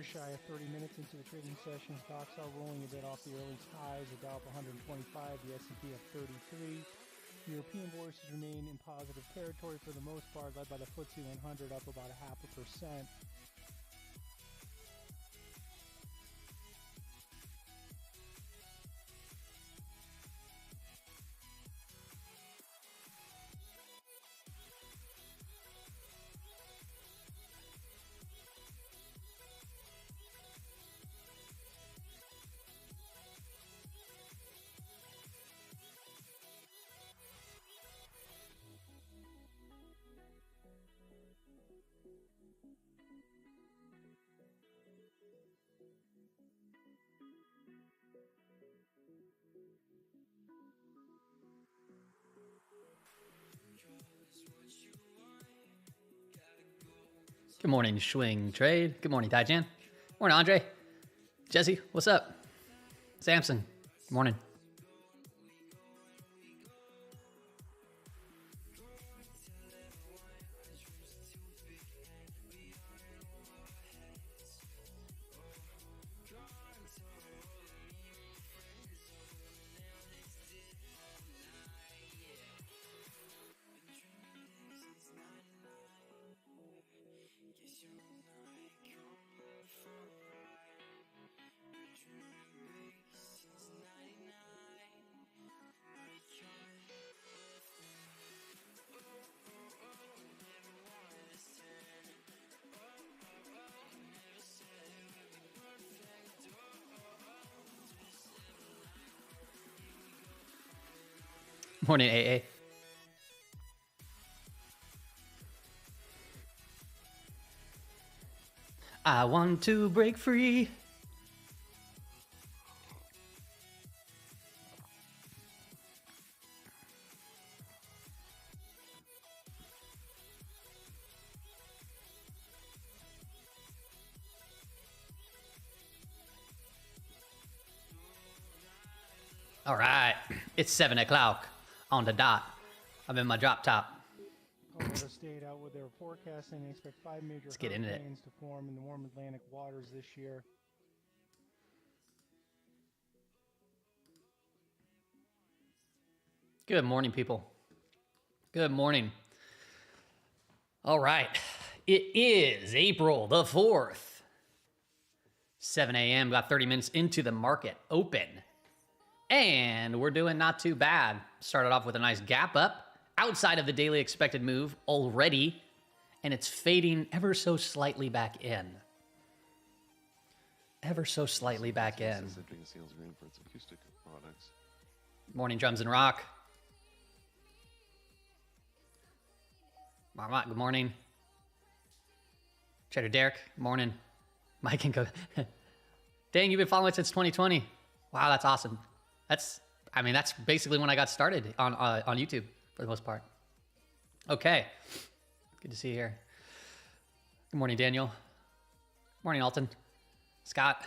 just shy of 30 minutes into the trading session. Stocks are rolling a bit off the early highs. The Dow up 125, the S&P up 33. European bourses remain in positive territory for the most part, led by the FTSE 100 up about 0.5%. Good morning, Swing Trade. Good morning, Taijan. Morning, Andre. Jesse, what's up? Samson, good morning. Morning, AA. I want to break free. All right, it's 7 o'clock on the dot. I'm in my drop top. Colorado State out with their forecasting. They expect 5 major hurricanes to form in the warm Atlantic waters this year. Good morning, people. Good morning. All right, it is April the 4th, 7 a.m. Got 30 minutes into the market open. And we're doing not too bad. Started off with a nice gap up outside of the daily expected move already, and it's fading ever so slightly back in. Ever so slightly back in. Morning, Drums and Rock. Marmot, good morning. Cheddar Derek, good morning. Mike and Co. Dang, you've been following it since 2020. Wow, that's awesome. That's basically when I got started on YouTube for the most part. Okay, good to see you here. Good morning, Daniel. Morning, Alton. Scott.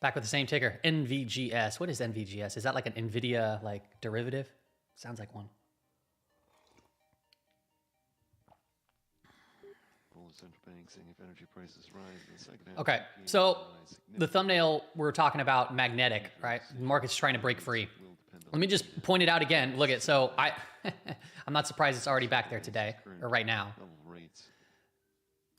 Back with the same ticker, NVGS. What is NVGS? Is that like an NVIDIA derivative? Sounds like one. Central banks saying if energy prices rise in the second half. Okay, so the thumbnail, we're talking about magnetic, right? The market's trying to break free. Let me just point it out again. Look at, so I'm not surprised it's already back there today, or right now. Rates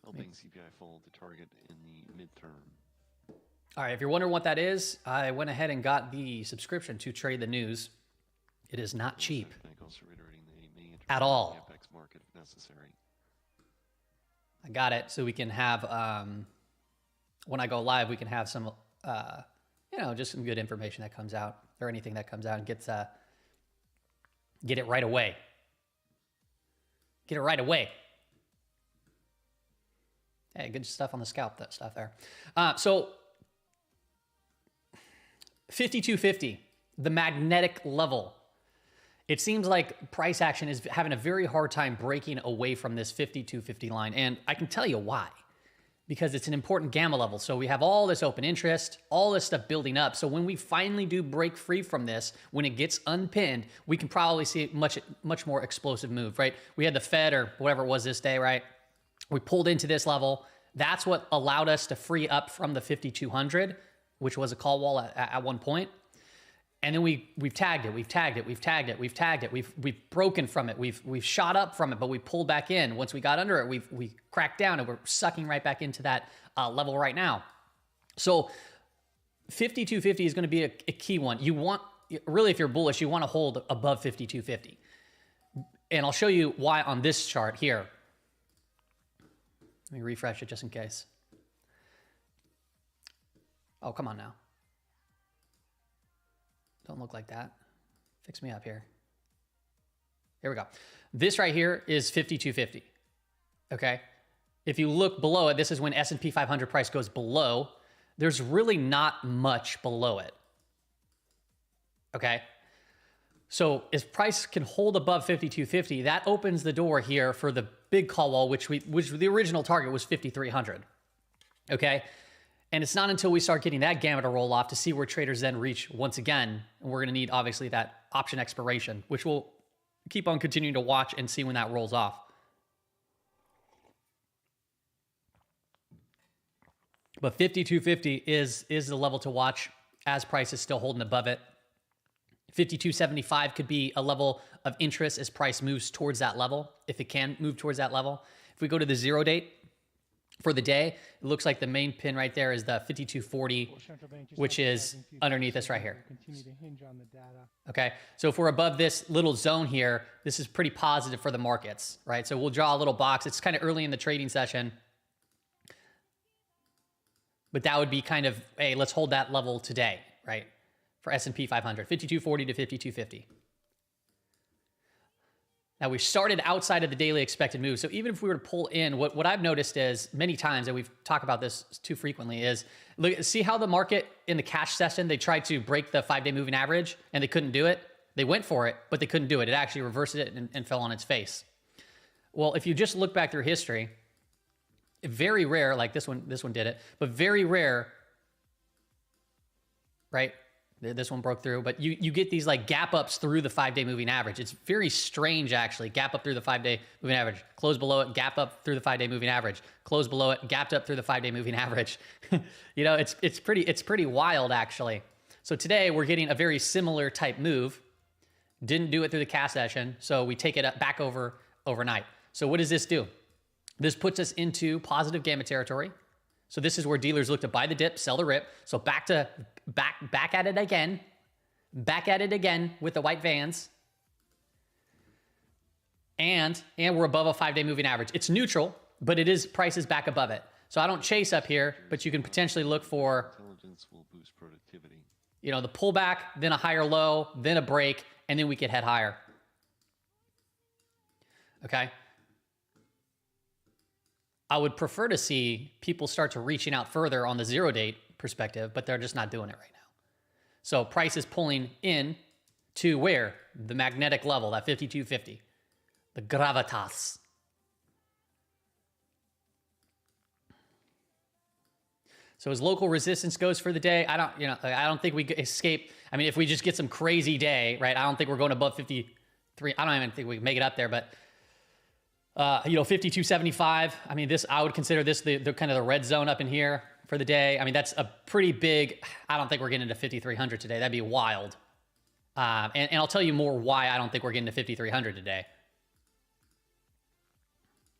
helping CPI fall to target in the midterm. All right, if you're wondering what that is, I went ahead and got the subscription to Trade the News. It is not cheap at all. Market if necessary. I got it so we can have, when I go live, we can have some, just some good information that comes out, or anything that comes out and get it right away. Get it right away. Hey, good stuff on the scalp, that stuff there. So 5250, the magnetic level. It seems like price action is having a very hard time breaking away from this 5250 line. And I can tell you why. Because it's an important gamma level. So we have all this open interest, all this stuff building up. So when we finally do break free from this, when it gets unpinned, we can probably see a much more explosive move, right? We had the Fed or whatever it was this day, right? We pulled into this level. That's what allowed us to free up from the 5,200, which was a call wall at one point. And then we've tagged it, we've tagged it, we've tagged it, we've tagged it, we've broken from it, we've shot up from it, but we pulled back in. Once we got under it, we cracked down, and we're sucking right back into that level right now. So 5,250 is going to be a key one. You want, really, if you're bullish, you want to hold above 5,250. And I'll show you why on this chart here. Let me refresh it just in case. Oh, come on now. Don't look like that. Fix me up here. Here we go. This right here is 5,250. Okay. If you look below it, this is when S&P 500 price goes below. There's really not much below it. Okay. So if price can hold above 5,250, that opens the door here for the big call wall, which the original target was 5,300. Okay. And it's not until we start getting that gamma to roll off to see where traders then reach once again. And we're going to need, obviously, that option expiration, which we'll keep on continuing to watch and see when that rolls off. But 5,250 is the level to watch as price is still holding above it. 5,275 could be a level of interest as price moves towards that level, if it can move towards that level. If we go to the 0 date, for the day, it looks like the main pin right there is the 5,240, which is underneath us right here. Continue to hinge on the data. Okay, so if we're above this little zone here, this is pretty positive for the markets, right? So we'll draw a little box. It's kind of early in the trading session, but that would be kind of, hey, let's hold that level today, right? For S&P 500, 5,240 to 5,250. Now, we started outside of the daily expected move. So even if we were to pull in, what I've noticed is many times, and we've talked about this too frequently, is look, see how the market in the cash session, they tried to break the 5-day moving average and they couldn't do it. They went for it, but they couldn't do it. It actually reversed it and fell on its face. Well, if you just look back through history, very rare, like this one did it, but very rare, right? This one broke through, but you get these like gap ups through the 5-day moving average. It's very strange, actually. Gap up through the 5-day moving average, close below it, gap up through the 5-day moving average, close below it, gapped up through the 5-day moving average. You know, it's pretty wild, actually. So today we're getting a very similar type move. Didn't do it through the cash session, so we take it up back overnight. So what does this do? This puts us into positive gamma territory. So this is where dealers look to buy the dip, sell the rip. So back at it again with the white vans. And we're above a 5-day moving average. It's neutral, but price is back above it. So I don't chase up here, but you can potentially look for Intelligence will boost productivity. You know, the pullback, then a higher low, then a break, and then we could head higher. Okay. I would prefer to see people start to reaching out further on the 0 date perspective, but they're just not doing it right now. So price is pulling in to where? The magnetic level, that 5,250. The gravitas. So as local resistance goes for the day, I don't think we escape. I mean, if we just get some crazy day, right? I don't think we're going above 53. I don't even think we can make it up there, but 5,275. I mean, I would consider this the kind of the red zone up in here for the day. I mean, that's a pretty big. I don't think we're getting to 5,300 today. That'd be wild. And I'll tell you more why I don't think we're getting to 5,300 today.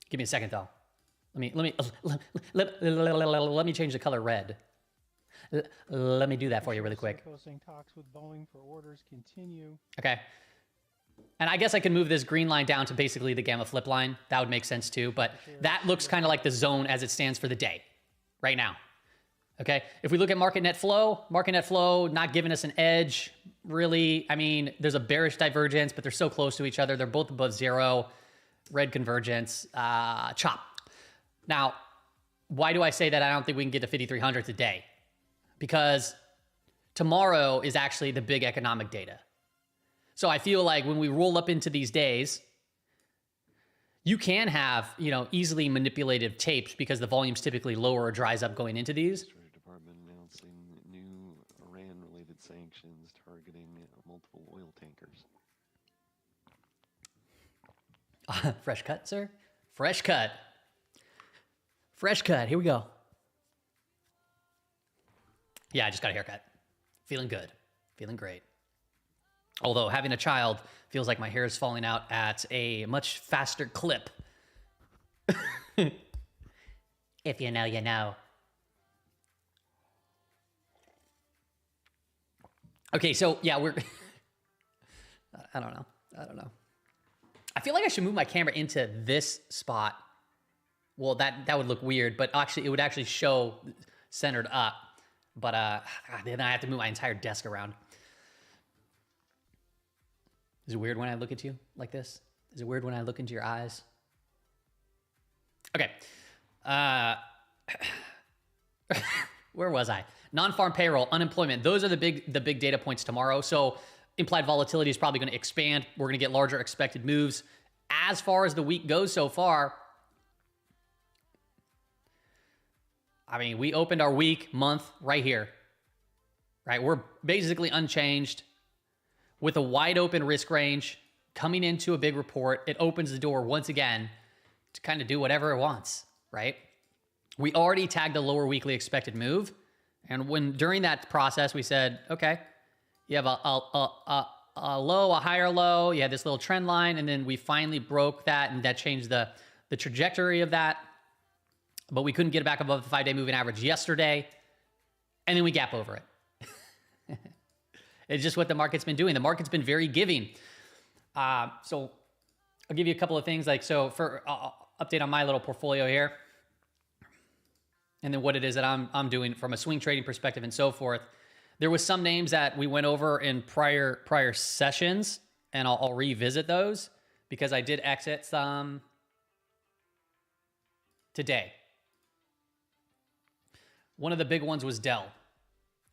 Give me a second though. Let me change the color red. Let me do that for you really quick. Posting talks with Boeing for orders continue. Okay. And I guess I can move this green line down to basically the gamma flip line. That would make sense too, but that looks kind of like the zone as it stands for the day right now. Okay. If we look at market net flow not giving us an edge really. I mean, there's a bearish divergence, but they're so close to each other. They're both above 0. Red convergence, chop. Now, why do I say that I don't think we can get to 5,300 today? Because tomorrow is actually the big economic data. So I feel like when we roll up into these days, you can have, easily manipulative tapes because the volume's typically lower or dries up going into these. Treasury Department announcing new Iran-related sanctions targeting multiple oil tankers. Fresh cut, sir? Fresh cut. Fresh cut. Here we go. Yeah, I just got a haircut. Feeling good. Feeling great. Although having a child feels like my hair is falling out at a much faster clip. If you know, you know. Okay, so yeah, we're... I don't know. I feel like I should move my camera into this spot. Well, that would look weird, but actually it would actually show centered up. But then I have to move my entire desk around. Is it weird when I look at you like this? Is it weird when I look into your eyes? Okay. Where was I? Non-farm payroll, unemployment. Those are the big data points tomorrow. So implied volatility is probably going to expand. We're going to get larger expected moves. As far as the week goes so far, I mean, we opened our week, month right here, right? We're basically unchanged with a wide open risk range coming into a big report. It opens the door once again to kind of do whatever it wants, right? We already tagged a lower weekly expected move. And when during that process, we said, okay, you have a low, a higher low, you had this little trend line, and then we finally broke that, and that changed the trajectory of that. But we couldn't get it back above the 5-day moving average yesterday, and then we gap over it. It's just what the market's been doing. The market's been very giving. So I'll give you a couple of things. Like, so for update on my little portfolio here, and then what it is that I'm doing from a swing trading perspective and so forth. There was some names that we went over in prior sessions, and I'll revisit those because I did exit some today. One of the big ones was Dell.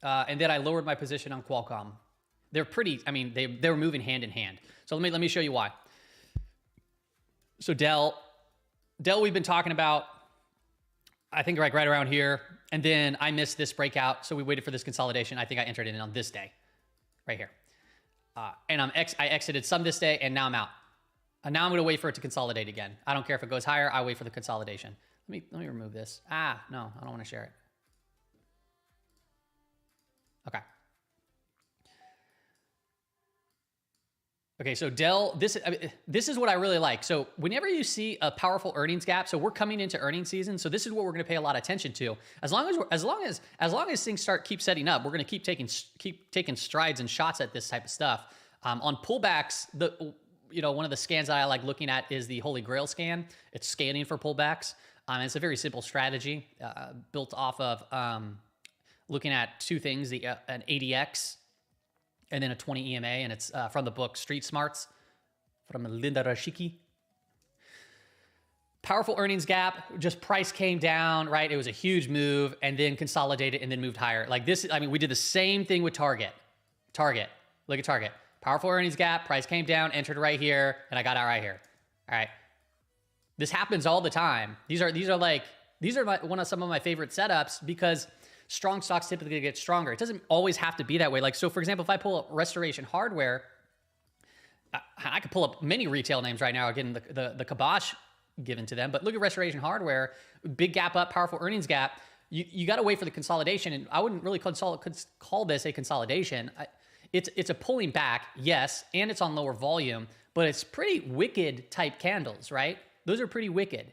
And then I lowered my position on Qualcomm. They're pretty, I mean, they were moving hand in hand. So let me show you why. So Dell we've been talking about, I think right around here. And then I missed this breakout. So we waited for this consolidation. I think I entered in on this day right here. And I exited some this day, and now I'm out. And now I'm going to wait for it to consolidate again. I don't care if it goes higher. I wait for the consolidation. Let me remove this. No, I don't want to share it. Okay. Okay, so Dell, this is what I really like. So whenever you see a powerful earnings gap, so we're coming into earnings season, so this is what we're going to pay a lot of attention to. As long as things keep setting up, we're going to keep taking strides and shots at this type of stuff. On pullbacks, one of the scans that I like looking at is the Holy Grail scan. It's scanning for pullbacks. It's a very simple strategy built off of looking at two things: an ADX. And then a 20 EMA, and it's from the book Street Smarts from Linda Rashiki. Powerful earnings gap, just price came down, right? It was a huge move, and then consolidated, and then moved higher. Like this, I mean, we did the same thing with Target. Look at Target. Powerful earnings gap, price came down, entered right here, and I got out right here. All right. This happens all the time. These are some of my favorite setups because strong stocks typically get stronger. It doesn't always have to be that way. Like, so for example, if I pull up Restoration Hardware, I could pull up many retail names right now, getting the kibosh given to them. But look at Restoration Hardware, big gap up, powerful earnings gap. You got to wait for the consolidation, and I wouldn't really call this a consolidation. It's a pulling back, yes, and it's on lower volume, but it's pretty wicked type candles, right? Those are pretty wicked.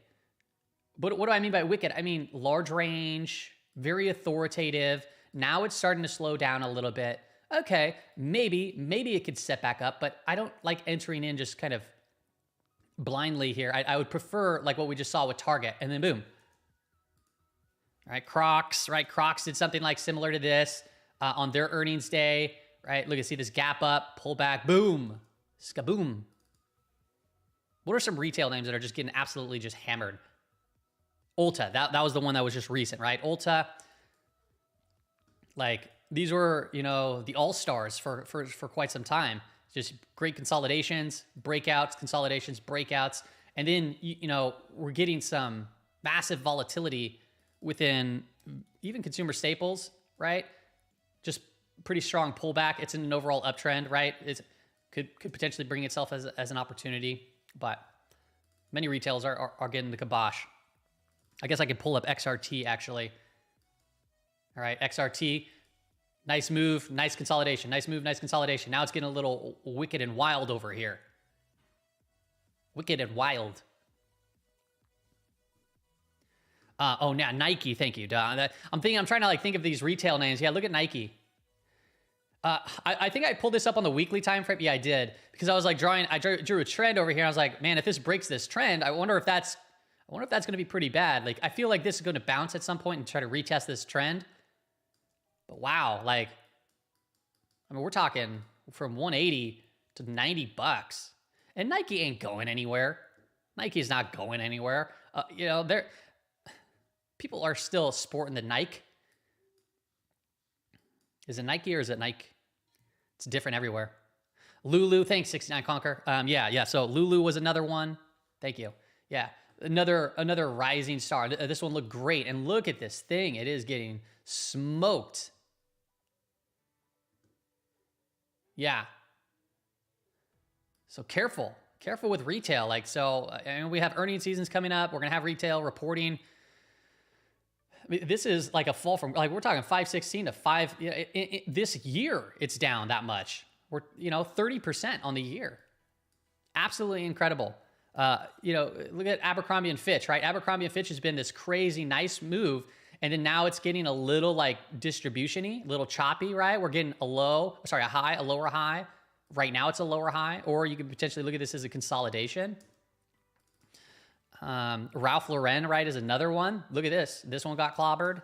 But what do I mean by wicked? I mean large range, very authoritative. Now it's starting to slow down a little bit. Okay, maybe it could set back up, but I don't like entering in just kind of blindly here. I would prefer like what we just saw with Target, and then boom. All right, Crocs, right? Crocs did something like similar to this on their earnings day, right? Look, you see this gap up, pull back, boom, skaboom. What are some retail names that are just getting absolutely just hammered? Ulta, that was the one that was just recent, right? Ulta, like these were, the all-stars for quite some time. Just great consolidations, breakouts, consolidations, breakouts. And then, we're getting some massive volatility within even consumer staples, right? Just pretty strong pullback. It's in an overall uptrend, right? It could potentially bring itself as an opportunity, but many retailers are getting the kibosh. I guess I could pull up XRT actually. All right, XRT. Nice move, nice consolidation. Nice move, nice consolidation. Now it's getting a little wicked and wild over here. Wicked and wild. Oh, now Nike. Thank you. I'm trying to think of these retail names. Yeah, look at Nike. I think I pulled this up on the weekly time frame. Yeah, I did, because I was like I drew a trend over here. And I was like, man, if this breaks this trend, I wonder if that's going to be pretty bad. Like, I feel like this is going to bounce at some point and try to retest this trend. But wow, like, I mean, we're talking from 180 to $90, and Nike ain't going anywhere. Nike's not going anywhere. People are still sporting the Nike. Is it Nike or is it Nike? It's different everywhere. Lulu, thanks, 69 Conquer. Yeah. So Lulu was another one. Thank you. Yeah, another rising star. This one looked great, and look at this thing. It is getting smoked. Yeah. So careful with retail. We have earnings seasons coming up. We're gonna have retail reporting. I mean, this is like a fall from, we're talking 516 to 5. This year, it's down that much. We're 30% on the year. Absolutely incredible. Look at Abercrombie and Fitch, right? Abercrombie and Fitch has been this crazy nice move, and then now it's getting a little distribution-y, a little choppy, right? We're getting a lower high. Right now it's a lower high, or you could potentially look at this as a consolidation. Ralph Lauren, right, is another one. Look at this. This one got clobbered.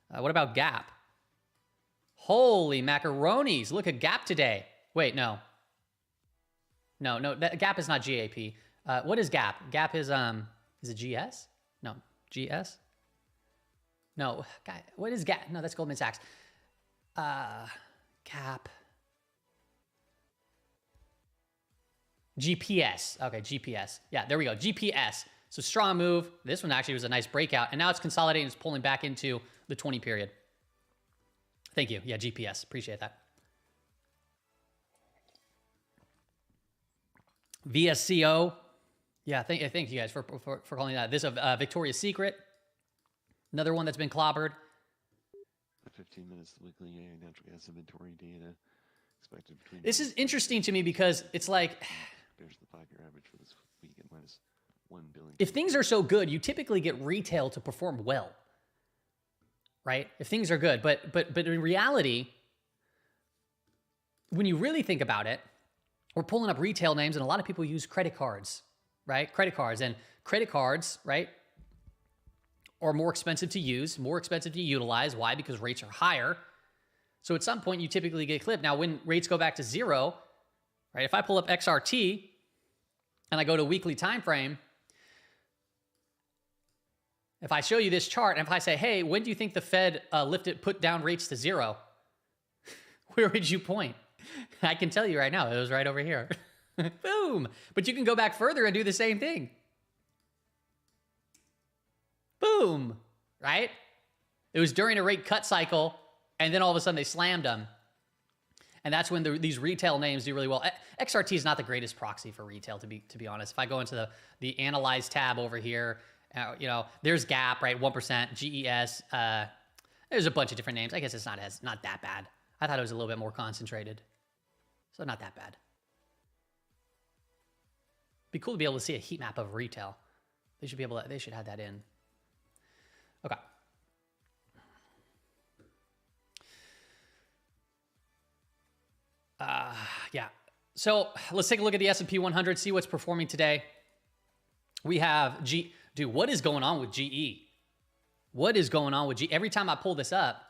What about Gap? Holy macaronis. Look at Gap today. Wait, no. No, Gap is not GAP. What is Gap? Gap is it GS? No, GS? No, what is Gap? No, that's Goldman Sachs. Gap. GPS. Okay, GPS. Yeah, there we go. GPS. So strong move. This one actually was a nice breakout, and now it's consolidating. It's pulling back into the 20 period. Thank you. Yeah, GPS. Appreciate that. VSCO. Yeah, thank you guys for calling that. This is Victoria's Secret. Another one that's been clobbered. 15 minutes weekly natural gas inventory data expected between. This is interesting to me because it's like, there's the 5-year average for this week at minus 1 billion. If things are so good, you typically get retail to perform well, right? If things are good, but in reality, when you really think about it, we're pulling up retail names, and a lot of people use credit cards, right? Credit cards, right, are more expensive to use, more expensive to utilize. Why? Because rates are higher. So at some point, you typically get clipped. Now, when rates go back to zero, right? If I pull up XRT and I go to weekly time frame, if I show you this chart, and if I say, hey, when do you think the Fed put down rates to zero? Where would you point? I can tell you right now, it was right over here. Boom. But you can go back further and do the same thing. Boom. Right? It was during a rate cut cycle, and then all of a sudden they slammed them. And that's when these retail names do really well. XRT is not the greatest proxy for retail, to be honest. If I go into the Analyze tab over here, there's Gap, right? 1%, GES. There's a bunch of different names. I guess it's not that bad. I thought it was a little bit more concentrated. So not that bad. Be cool to be able to see a heat map of retail. They should have that in. Okay. Yeah. So let's take a look at the S&P 100, see what's performing today. We have dude, what is going on with GE? What is going on with GE? Every time I pull this up,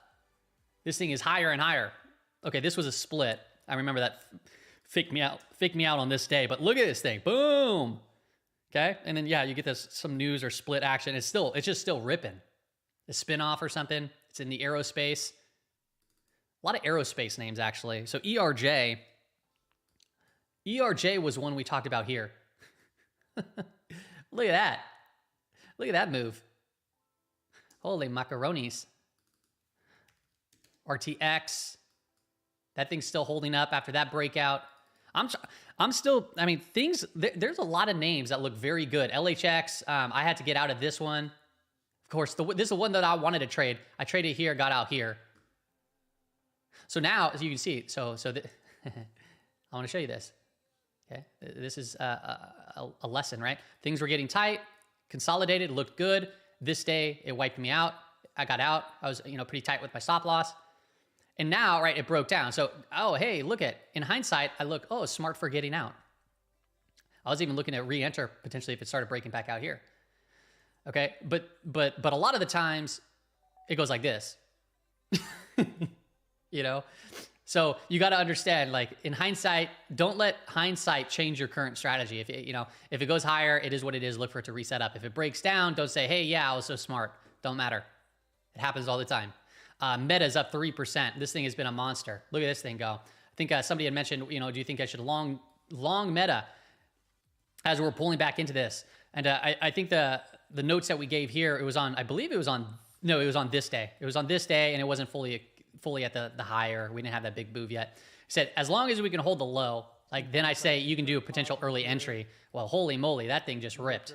this thing is higher and higher. Okay, this was a split. I remember that faked me out on this day, but look at this thing. Boom. Okay. And then, yeah, you get some news or split action. It's just still ripping. A spinoff or something. It's in the aerospace. A lot of aerospace names, actually. So ERJ was one we talked about here. Look at that. Look at that move. Holy macaronis. RTX. That thing's still holding up after that breakout. I'm still, I mean, there's a lot of names that look very good. LHX, I had to get out of this one. course, this is the one that I wanted to trade. I traded here, got out here. So now, as you can see, I want to show you this. Okay, this is a lesson, right? Things were getting tight, consolidated, looked good. This day, it wiped me out. I got out. I was, pretty tight with my stop loss. And now, right, it broke down. So, oh, hey, look at, in hindsight, I look, oh, smart for getting out. I was even looking at re-enter potentially if it started breaking back out here. Okay, but a lot of the times it goes like this. So you got to understand, like, in hindsight, don't let hindsight change your current strategy. If it goes higher, it is what it is. Look for it to reset up. If it breaks down, don't say, hey, yeah, I was so smart. Don't matter. It happens all the time. Meta's up 3%. This thing has been a monster. Look at this thing go. I think somebody had mentioned, do you think I should long Meta as we're pulling back into this? And I think the notes that we gave here, it was on this day. It was on this day, and it wasn't fully at the higher. We didn't have that big move yet. He said, as long as we can hold the low, like, then I say you can do a potential early entry. Well, holy moly, that thing just ripped.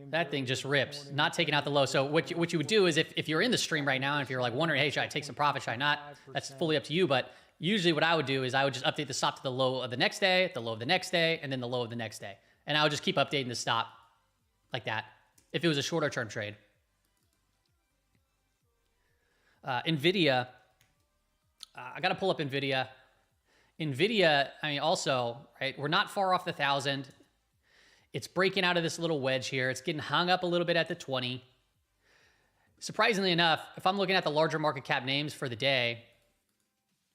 That thing just ripped, not taking out the low. So what you would do is if you're in the stream right now, and if you're like wondering, hey, should I take some profit, should I not? That's fully up to you. But usually what I would do is I would just update the stop to the low of the next day, the low of the next day, and then the low of the next day. And I would just keep updating the stop like that if it was a shorter term trade. NVIDIA, I got to pull up NVIDIA. NVIDIA, also, right, we're not far off the 1,000. It's breaking out of this little wedge here. It's getting hung up a little bit at the 20. Surprisingly enough, if I'm looking at the larger market cap names for the day,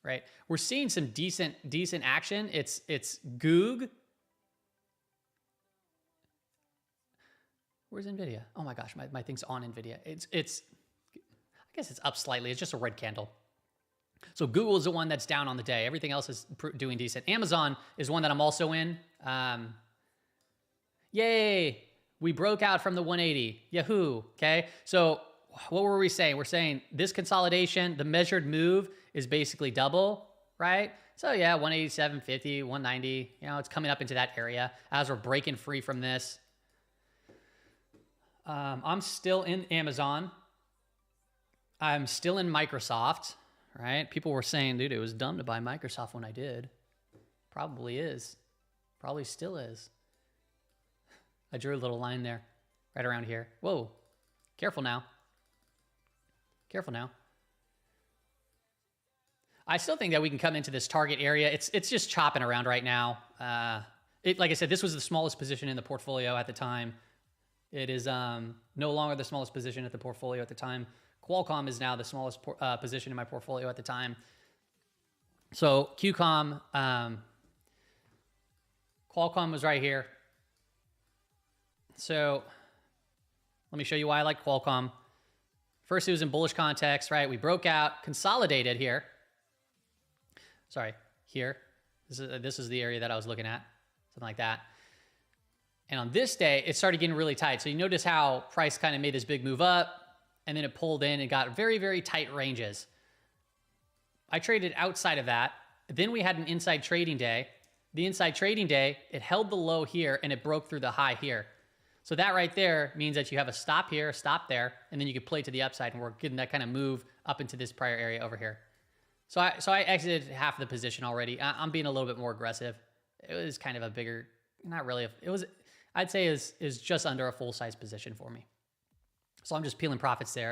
right, we're seeing some decent action. It's Goog. Where's NVIDIA? Oh my gosh, my thing's on NVIDIA. I guess it's up slightly. It's just a red candle. So Google is the one that's down on the day. Everything else is doing decent. Amazon is one that I'm also in. Yay! We broke out from the 180. Yahoo! Okay. So what were we saying? We're saying this consolidation, the measured move is basically double, right? So yeah, 187.50, 190. It's coming up into that area as we're breaking free from this. I'm still in Amazon. I'm still in Microsoft, right? People were saying, dude, it was dumb to buy Microsoft when I did. Probably is. Probably still is. I drew a little line there, right around here. Whoa, careful now. Careful now. I still think that we can come into this target area. It's just chopping around right now. Like I said, this was the smallest position in the portfolio at the time. It is no longer the smallest position at the portfolio at the time. Qualcomm is now the smallest position in my portfolio at the time. So QCOM, Qualcomm was right here. So let me show you why I like Qualcomm. First, it was in bullish context, right? We broke out, consolidated here. Sorry, here. This is the area that I was looking at, something like that. And on this day, it started getting really tight. So you notice how price kind of made this big move up, and then it pulled in and got very, very tight ranges. I traded outside of that. Then we had an inside trading day. The inside trading day, it held the low here, and it broke through the high here. So that right there means that you have a stop here, a stop there, and then you could play to the upside, and we're getting that kind of move up into this prior area over here. So I exited half of the position already. I'm being a little bit more aggressive. It was kind of a bigger, not really, I'd say is just under a full-size position for me. So I'm just peeling profits there.